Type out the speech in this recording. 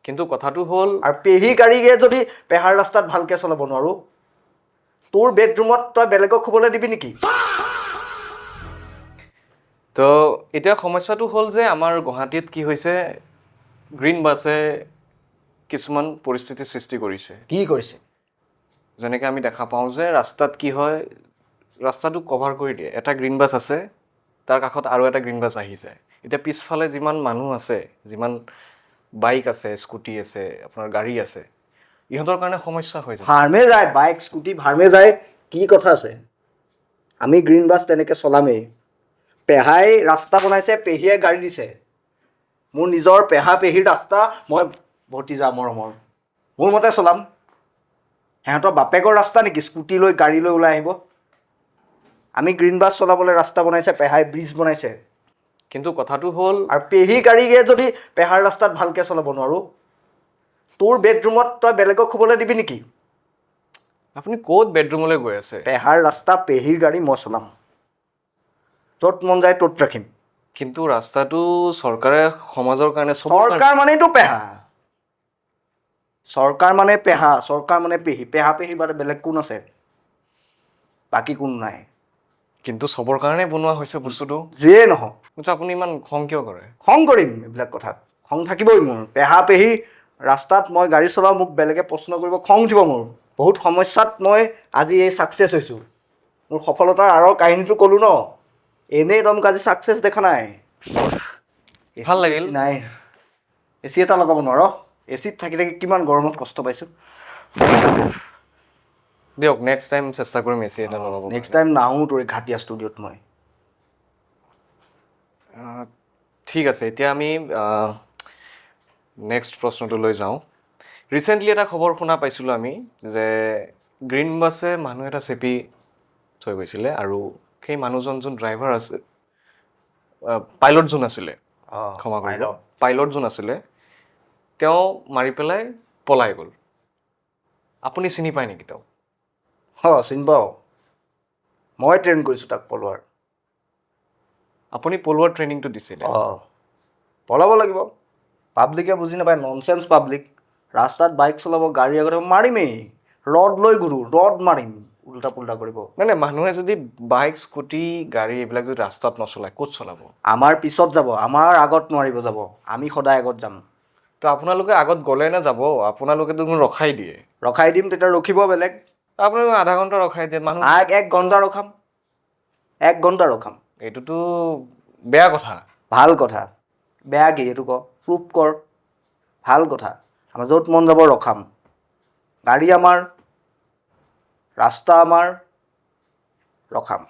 কিন্তু কথাটো হ'ল আৰু পেহী গাড়ীয়ে যদি পেহাৰ ৰাস্তাত ভালকৈ চলাব নোৱাৰোঁ তোৰ বেডৰুমত তই বেলেগক শুবলৈ দিবি নেকি তো এতিয়া সমস্যাটো হ'ল যে আমাৰ গুৱাহাটীত কি হৈছে গ্ৰীণ বাছে কিছুমান পৰিস্থিতিৰ সৃষ্টি কৰিছে কি কৰিছে যেনেকৈ আমি দেখা পাওঁ যে ৰাস্তাত কি হয় ৰাস্তাটো কভাৰ কৰি দিয়ে এটা গ্ৰীণ বাছ আছে তাৰ কাষত আৰু এটা গ্ৰীণ বাছ আহি যায় এতিয়া পিছফালে যিমান মানুহ আছে যিমান বাইক আছে স্কুটি আছে আপোনাৰ গাড়ী আছে ইহঁতৰ কাৰণে সমস্যা হৈ যায় ভাৰ্মে যায় বাইক স্কুটি ভাৰ্মে যায় কি কথা আছে আমি গ্ৰীণ বাছ তেনেকৈ চলামেই পেহাই ৰাস্তা বনাইছে পেহীয়ে গাড়ী দিছে মোৰ নিজৰ পেহা পেহীৰ ৰাস্তা মই ভতিজা মৰমৰ মোৰ মতে চলাম সিহঁতৰ বাপেকৰ ৰাস্তা নেকি স্কুটি লৈ গাড়ী লৈ ওলাই আহিব আমি গ্ৰীণ বাছ চলাবলৈ ৰাস্তা বনাইছে পেহাই ব্ৰিজ বনাইছে কিন্তু কথাটো হ'ল আৰু পেহী গাড়ীয়ে যদি পেহাৰ ৰাস্তাত ভালকৈ চলাব নোৱাৰোঁ তোৰ বেডৰুমত তই বেলেগক শুবলৈ দিবি নেকি আপুনি ক'ত বেডৰুমলৈ গৈ আছে পেহাৰ ৰাস্তা পেহীৰ গাড়ী মই চলাম য'ত মন যায় ত'ত ৰাখিম কিন্তু ৰাস্তাটো চৰকাৰে সমাজৰ কাৰণে চৰকাৰ মানেইতো পেহা চৰকাৰ মানে পেহা চৰকাৰ মানে পেহী পেহা পেহী বাদে বেলেগ কোন আছে বাকী কোনো নাই কিন্তু চবৰ কাৰণে বনোৱা হৈছে বস্তুটো যিয়ে নহওক কিন্তু আপুনি ইমান খং কিয় কৰে খং কৰিম এইবিলাক কথাত খং থাকিবই মোৰ পেহা পেহী ৰাস্তাত মই গাড়ী চলাওঁ মোক বেলেগে প্ৰশ্ন কৰিব খং উঠিব মোৰ বহুত সমস্যাত মই আজি এই ছাকচেছ হৈছোঁ মোৰ সফলতাৰ আঁৰৰ কাহিনীটো ক'লোঁ ন এনেই তই মোক আজি ছাকচেছ দেখা নাই ভাল লাগিল নাই এ চি এটা লগাব নোৱাৰ এ চিত থাকি থাকি কিমান গৰমত কষ্ট পাইছোঁ দিয়ক নেক্সট টাইম চেষ্টা কৰিম এ চি এটা লগাব নেক্সট টাইম নাহোঁ তোৰ এই ঘাটিয়া ষ্টুডিঅ'ত মই ঠিক আছে এতিয়া আমি নেক্সট প্ৰশ্নটোলৈ যাওঁ ৰিচেণ্টলি এটা খবৰ শুনা পাইছিলোঁ আমি যে গ্ৰীণ বাছে মানুহ এটা চেপি থৈ গৈছিলে আৰু সেই মানুহজন যোন ড্ৰাইভাৰ আছে পাইলট যোন আছিলে ক্ষমা কৰিব পাইলট যোন আছিলে তেওঁ মাৰি পেলাই পলাই গ'ল আপুনি চিনি পায় নেকি তেওঁক চিনি পাওঁ মই ট্ৰেইন কৰিছোঁ তাক পলোৱাৰ আপুনি পলোৱাৰ ট্ৰেইনিংটো দিছিলে পলাব লাগিব পাব্লিকে বুজি নাপায় ননচেন্স পাব্লিক ৰাস্তাত বাইক চলাব গাড়ী আগত মাৰিমেই ৰড লৈ ঘূৰোঁ ৰড মাৰিম উল্টা পুল্টা কৰিব নাই মানুহে যদি বাইক স্কুটি গাড়ী এইবিলাক যদি ৰাস্তাত নচলায় ক'ত চলাব আমাৰ পিছত যাব আমাৰ আগত নোৱাৰিব যাব আমি সদায় আগত যাম তো আপোনালোকে আগত গ'লে নে যাব আপোনালোকেতো ৰখাই দিয়ে ৰখাই দিম তেতিয়া ৰখিব বেলেগ আপোনালোকে আধা ঘণ্টা ৰখাই দিয়ে মানুহ 1 ঘণ্টা ৰখাম 1 ঘণ্টা ৰখাম এইটোতো বেয়া কথা ভাল কথা বেয়া কি এইটো ক প্ৰুভ কৰ ভাল কথা আমাৰ য'ত মন যাব ৰখাম গাড়ী আমাৰ ৰাস্তা আমাৰ ৰখাম